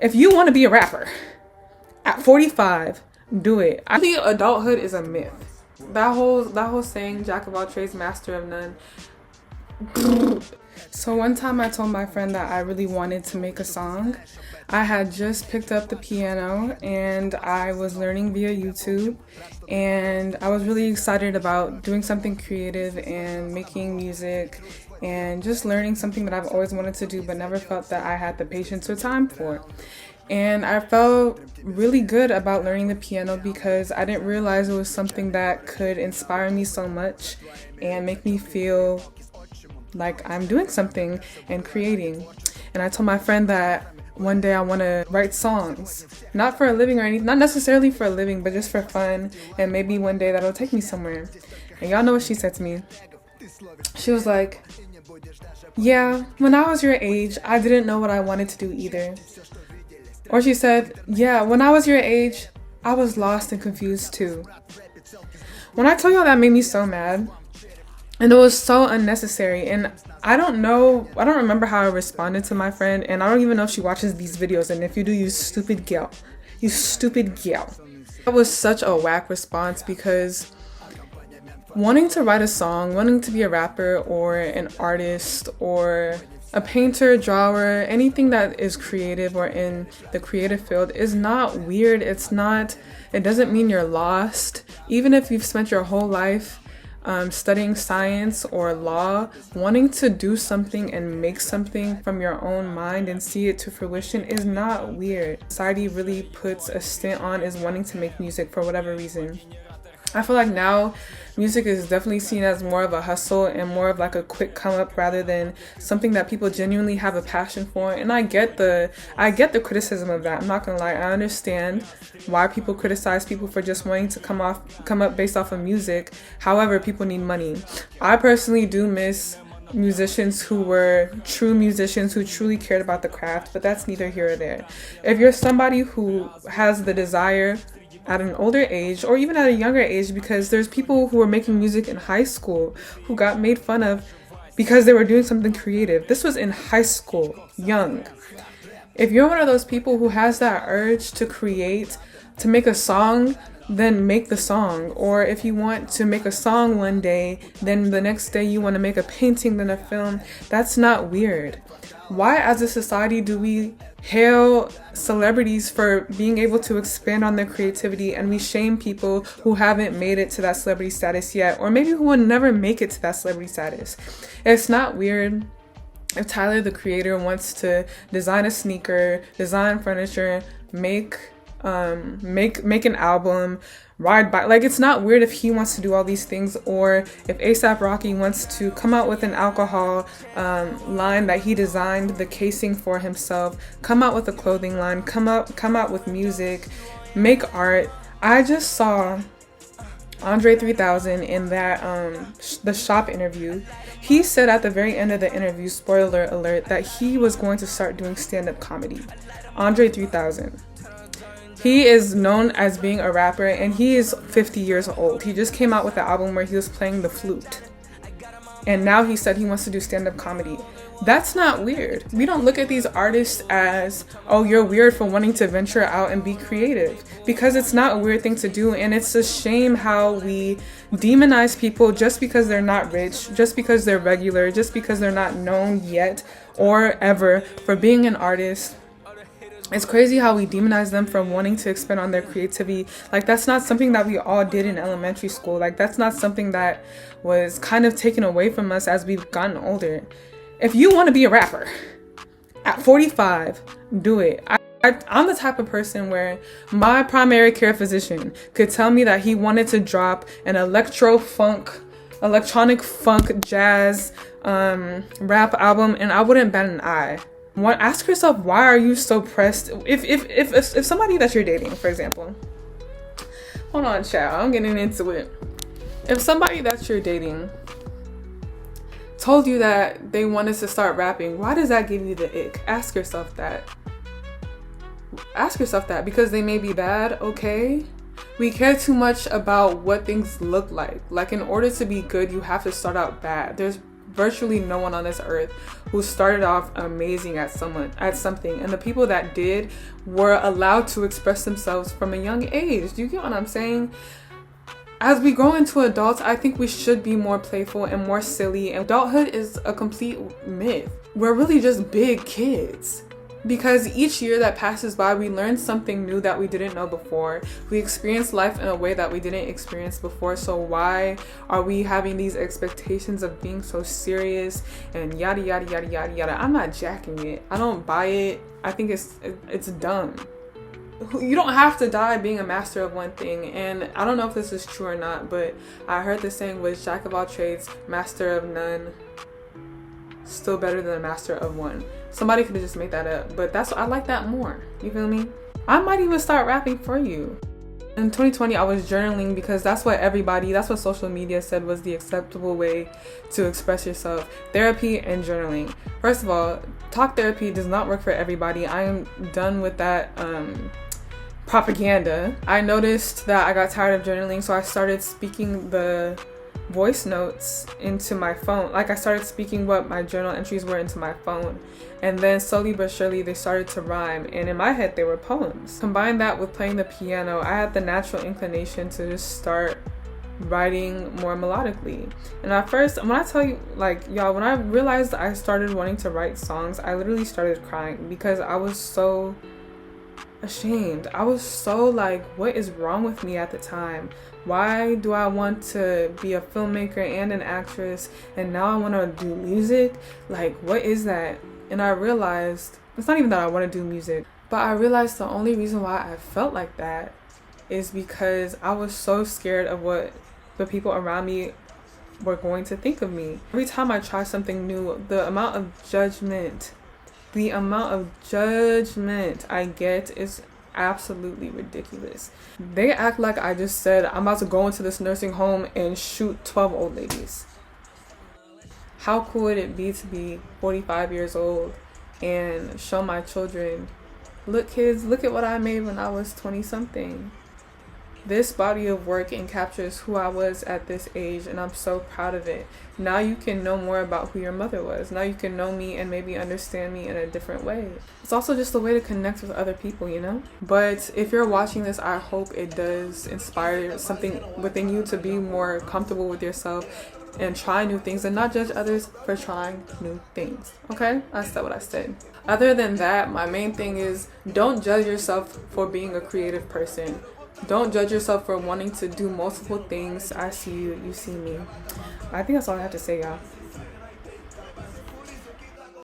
If you want to be a rapper at 45, do it. I think adulthood is a myth. That whole saying, jack of all trades, master of none. So one time I told my friend that I really wanted to make a song. I had just picked up the piano and I was learning via YouTube, and I was really excited about doing something creative and making music and just learning something that I've always wanted to do but never felt that I had the patience or time for. And I felt really good about learning the piano because I didn't realize it was something that could inspire me so much and make me feel like I'm doing something and creating. And I told my friend that one day I want to write songs, not for a living or anything, not necessarily for a living, but just for fun, and maybe one day that'll take me somewhere. And y'all know what she said to me. She was like, yeah, when I was your age, I didn't know what I wanted to do either. Or she said, yeah, when I was your age, I was lost and confused too. When I tell y'all, that made me so mad. And it was so unnecessary. And I don't remember how I responded to my friend. And I don't even know if she watches these videos. And if you do, you stupid gal. You stupid gal. That was such a whack response because wanting to write a song, wanting to be a rapper or an artist or a painter, drawer, anything that is creative or in the creative field is not weird. It doesn't mean you're lost. Even if you've spent your whole life studying science or law, wanting to do something and make something from your own mind and see it to fruition is not weird. Society really puts a stint on is wanting to make music for whatever reason. I feel like now music is definitely seen as more of a hustle and more of like a quick come up rather than something that people genuinely have a passion for. And I get the criticism of that. I'm not gonna lie. I understand why people criticize people for just wanting to come up based off of music. However, people need money. I personally do miss musicians who were true musicians who truly cared about the craft, but that's neither here or there. If you're somebody who has the desire at an older age or even at a younger age, because there's people who were making music in high school who got made fun of because they were doing something creative. This was in high school, young. If you're one of those people who has that urge to create, to make a song, then make the song. Or if you want to make a song one day, then the next day you want to make a painting, then a film, that's not weird. Why as a society do we hail celebrities for being able to expand on their creativity and we shame people who haven't made it to that celebrity status yet, or maybe who will never make it to that celebrity status? It's not weird if Tyler the Creator wants to design a sneaker, design furniture, make an album, ride bike. Like, it's not weird if he wants to do all these things, or if A$AP Rocky wants to come out with an alcohol line that he designed the casing for himself, come out with a clothing line, come out with music, make art. I just saw Andre 3000 in that the shop interview. He said at the very end of the interview, spoiler alert, that he was going to start doing stand-up comedy. Andre 3000. He is known as being a rapper and he is 50 years old. He just came out with an album where he was playing the flute. And now he said he wants to do stand-up comedy. That's not weird. We don't look at these artists as, oh, you're weird for wanting to venture out and be creative. Because it's not a weird thing to do. And it's a shame how we demonize people just because they're not rich, just because they're regular, just because they're not known yet or ever for being an artist. It's crazy how we demonize them for wanting to expand on their creativity. Like, that's not something that we all did in elementary school. Like, that's not something that was kind of taken away from us as we've gotten older. If you want to be a rapper at 45, do it. I'm the type of person where my primary care physician could tell me that he wanted to drop an electronic funk, jazz, rap album, and I wouldn't bat an eye. Ask yourself, why are you so pressed? If somebody that you're dating, for example, hold on, child, I'm getting into it. If somebody that you're dating told you that they wanted to start rapping, why does that give you the ick? Ask yourself that. Because they may be bad, okay? We care too much about what things look like. Like, in order to be good, you have to start out bad. There's virtually no one on this earth who started off amazing at something, and the people that did were allowed to express themselves from a young age. Do you get what I'm saying? As we grow into adults, I think we should be more playful and more silly, and adulthood is a complete myth. We're really just big kids. Because each year that passes by, we learn something new that we didn't know before. We experience life in a way that we didn't experience before. So why are we having these expectations of being so serious and yada yada yada yada yada? I'm not jacking it. I don't buy it. I think it's dumb. You don't have to die being a master of one thing. And I don't know if this is true or not, but I heard the saying was jack of all trades, master of none, still better than a master of one. Somebody could have just made that up, but I like that more. You feel me? I might even start rapping for you. In 2020, I was journaling because that's what social media said was the acceptable way to express yourself. Therapy and journaling. First of all, talk therapy does not work for everybody. I am done with that propaganda. I noticed that I got tired of journaling, so I started speaking the voice notes into my phone. Like, I started speaking what my journal entries were into my phone, and then slowly but surely they started to rhyme, and in my head they were poems. Combine that with playing the piano, I had the natural inclination to just start writing more melodically. And at first, when I tell you, like, y'all, when I realized I started wanting to write songs, I literally started crying because I was so ashamed. I was so like, what is wrong with me at the time? Why do I want to be a filmmaker and an actress, and now I want to do music? Like, what is that? And I realized it's not even that I want to do music, but I realized the only reason why I felt like that is because I was so scared of what the people around me were going to think of me. Every time I try something new, the amount of judgment I get is absolutely ridiculous. They act like I just said I'm about to go into this nursing home and shoot 12 old ladies. How cool would it be to be 45 years old and show my children, look kids, look at what I made when I was 20 something. This body of work encaptures who I was at this age, and I'm so proud of it. Now you can know more about who your mother was. Now you can know me and maybe understand me in a different way. It's also just a way to connect with other people, you know? But if you're watching this, I hope it does inspire something within you to be more comfortable with yourself and try new things, and not judge others for trying new things. Okay? I said what I said. Other than that, my main thing is don't judge yourself for being a creative person. Don't judge yourself for wanting to do multiple things. I see you, you see me. I think that's all I have to say, y'all.